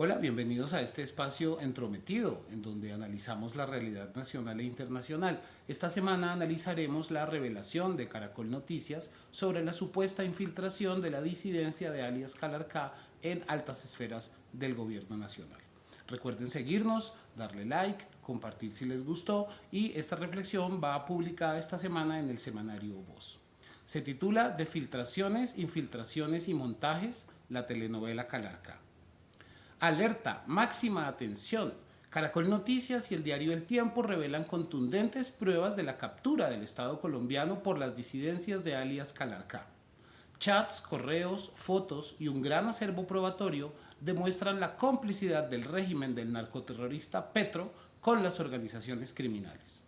Hola, bienvenidos a este espacio entrometido, en donde analizamos la realidad nacional e internacional. Esta semana analizaremos la revelación de Caracol Noticias sobre la supuesta infiltración de la disidencia de alias Calarcá en altas esferas del gobierno nacional. Recuerden seguirnos, darle like, compartir si les gustó y esta reflexión va publicada esta semana en el semanario Voz. Se titula De filtraciones, infiltraciones y montajes, la telenovela Calarcá. Alerta, máxima atención. Caracol Noticias y el diario El Tiempo revelan contundentes pruebas de la captura del Estado colombiano por las disidencias de alias Calarcá. Chats, correos, fotos y un gran acervo probatorio demuestran la complicidad del régimen del narcoterrorista Petro con las organizaciones criminales.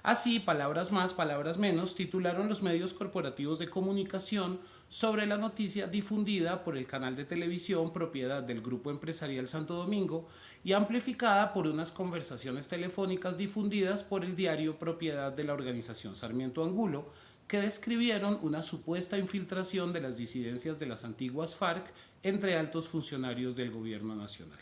Así, palabras más, palabras menos, titularon los medios corporativos de comunicación sobre la noticia difundida por el canal de televisión propiedad del Grupo Empresarial Santo Domingo y amplificada por unas conversaciones telefónicas difundidas por el diario propiedad de la organización Sarmiento Angulo, que describieron una supuesta infiltración de las disidencias de las antiguas FARC entre altos funcionarios del gobierno nacional.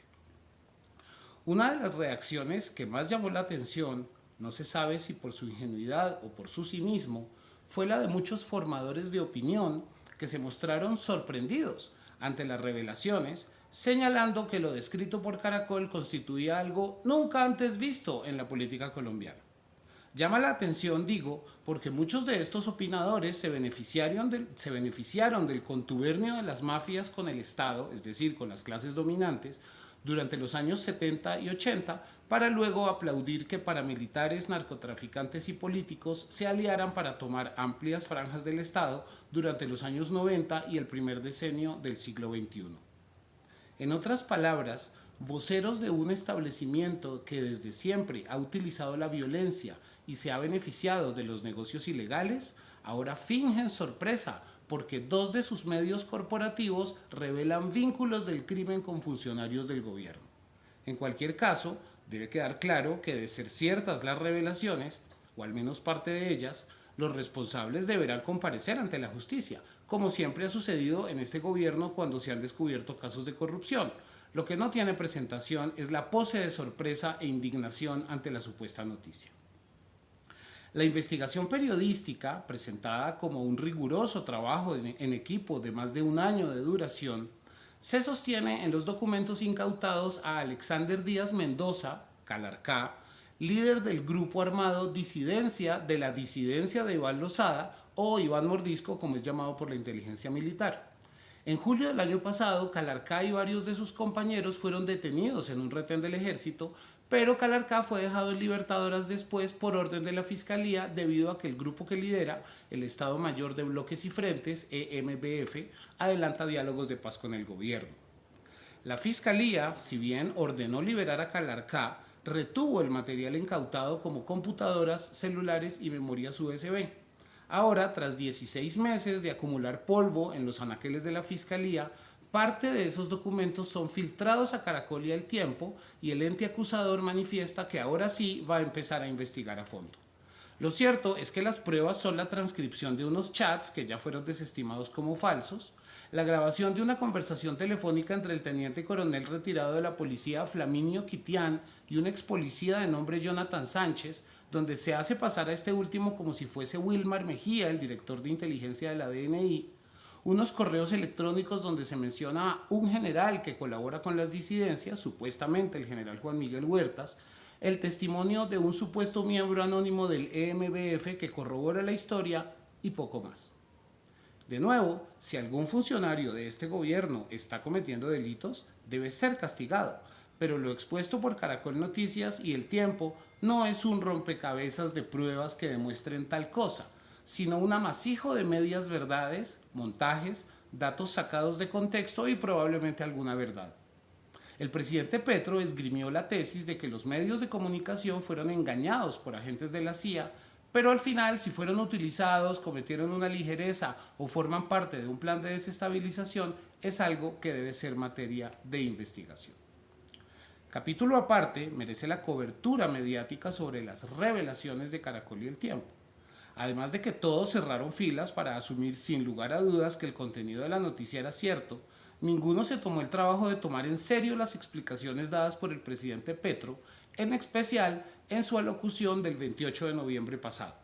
Una de las reacciones que más llamó la atención, no se sabe si por su ingenuidad o por su cinismo, fue la de muchos formadores de opinión que se mostraron sorprendidos ante las revelaciones, señalando que lo descrito por Caracol constituía algo nunca antes visto en la política colombiana. Llama la atención, digo, porque muchos de estos opinadores se beneficiaron del contubernio de las mafias con el Estado, es decir, con las clases dominantes, durante los años 70 y 80, para luego aplaudir que paramilitares, narcotraficantes y políticos se aliaran para tomar amplias franjas del Estado durante los años 90 y el primer decenio del siglo XXI. En otras palabras, voceros de un establecimiento que desde siempre ha utilizado la violencia y se ha beneficiado de los negocios ilegales, ahora fingen sorpresa porque dos de sus medios corporativos revelan vínculos del crimen con funcionarios del gobierno. En cualquier caso, debe quedar claro que de ser ciertas las revelaciones, o al menos parte de ellas, los responsables deberán comparecer ante la justicia, como siempre ha sucedido en este gobierno cuando se han descubierto casos de corrupción. Lo que no tiene presentación es la pose de sorpresa e indignación ante la supuesta noticia. La investigación periodística, presentada como un riguroso trabajo en equipo de más de un año de duración, se sostiene en los documentos incautados a Alexander Díaz Mendoza, Calarcá, líder del grupo armado Disidencia de la Disidencia de Iván Lozada, o Iván Mordisco, como es llamado por la inteligencia militar. En julio del año pasado, Calarcá y varios de sus compañeros fueron detenidos en un retén del ejército, pero Calarcá fue dejado en libertad horas después por orden de la Fiscalía debido a que el grupo que lidera, el Estado Mayor de Bloques y Frentes, EMBF, adelanta diálogos de paz con el gobierno. La Fiscalía, si bien ordenó liberar a Calarcá, retuvo el material incautado como computadoras, celulares y memorias USB. Ahora, tras 16 meses de acumular polvo en los anaqueles de la Fiscalía, parte de esos documentos son filtrados a Caracol y al Tiempo y el ente acusador manifiesta que ahora sí va a empezar a investigar a fondo. Lo cierto es que las pruebas son la transcripción de unos chats que ya fueron desestimados como falsos, la grabación de una conversación telefónica entre el teniente coronel retirado de la policía Flaminio Quitián y un ex policía de nombre Jonathan Sánchez, donde se hace pasar a este último como si fuese Wilmar Mejía, el director de inteligencia de la DNI, unos correos electrónicos donde se menciona a un general que colabora con las disidencias, supuestamente el general Juan Miguel Huertas, el testimonio de un supuesto miembro anónimo del EMBF que corrobora la historia y poco más. De nuevo, si algún funcionario de este gobierno está cometiendo delitos, debe ser castigado, pero lo expuesto por Caracol Noticias y El Tiempo no es un rompecabezas de pruebas que demuestren tal cosa, sino un amasijo de medias verdades, montajes, datos sacados de contexto y probablemente alguna verdad. El presidente Petro esgrimió la tesis de que los medios de comunicación fueron engañados por agentes de la CIA, pero al final, si fueron utilizados, cometieron una ligereza o forman parte de un plan de desestabilización, es algo que debe ser materia de investigación. Capítulo aparte merece la cobertura mediática sobre las revelaciones de Caracol y El Tiempo. Además de que todos cerraron filas para asumir sin lugar a dudas que el contenido de la noticia era cierto, ninguno se tomó el trabajo de tomar en serio las explicaciones dadas por el presidente Petro, en especial en su alocución del 28 de noviembre pasado.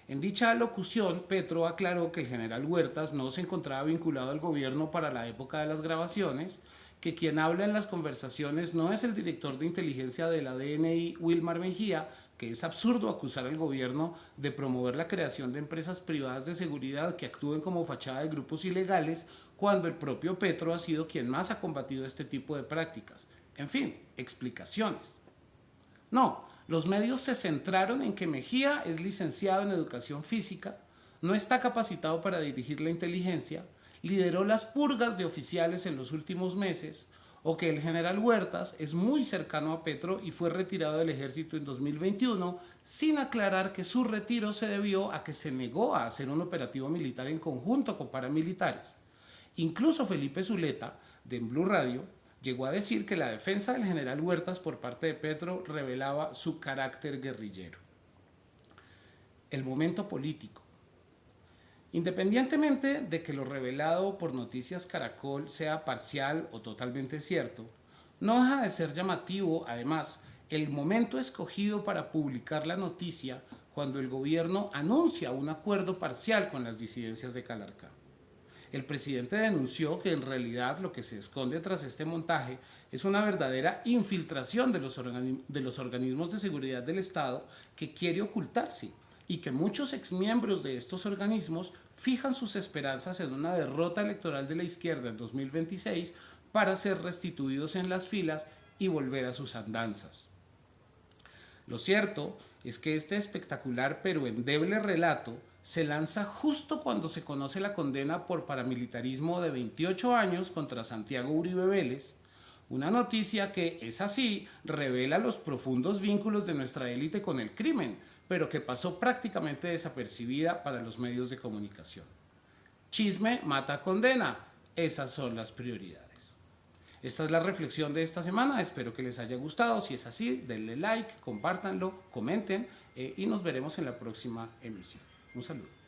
En dicha alocución, Petro aclaró que el general Huertas no se encontraba vinculado al gobierno para la época de las grabaciones, que quien habla en las conversaciones no es el director de inteligencia de la DNI, Wilmar Mejía, que es absurdo acusar al gobierno de promover la creación de empresas privadas de seguridad que actúen como fachada de grupos ilegales, cuando el propio Petro ha sido quien más ha combatido este tipo de prácticas. En fin, explicaciones. No, los medios se centraron en que Mejía es licenciado en educación física, no está capacitado para dirigir la inteligencia, lideró las purgas de oficiales en los últimos meses, o que el general Huertas es muy cercano a Petro y fue retirado del ejército en 2021, sin aclarar que su retiro se debió a que se negó a hacer un operativo militar en conjunto con paramilitares. Incluso Felipe Zuleta, de En Blue Radio, llegó a decir que la defensa del general Huertas por parte de Petro revelaba su carácter guerrillero. El momento político. Independientemente de que lo revelado por Noticias Caracol sea parcial o totalmente cierto, no deja de ser llamativo, además, el momento escogido para publicar la noticia cuando el gobierno anuncia un acuerdo parcial con las disidencias de Calarcá. El presidente denunció que en realidad lo que se esconde tras este montaje es una verdadera infiltración de los organismos de seguridad del Estado que quiere ocultarse y que muchos exmiembros de estos organismos fijan sus esperanzas en una derrota electoral de la izquierda en 2026 para ser restituidos en las filas y volver a sus andanzas. Lo cierto es que este espectacular pero endeble relato se lanza justo cuando se conoce la condena por paramilitarismo de 28 años contra Santiago Uribe Vélez, una noticia que, es así, revela los profundos vínculos de nuestra élite con el crimen, pero que pasó prácticamente desapercibida para los medios de comunicación. Chisme mata condena, esas son las prioridades. Esta es la reflexión de esta semana, espero que les haya gustado. Si es así, denle like, compártanlo, comenten y nos veremos en la próxima emisión. Un saludo.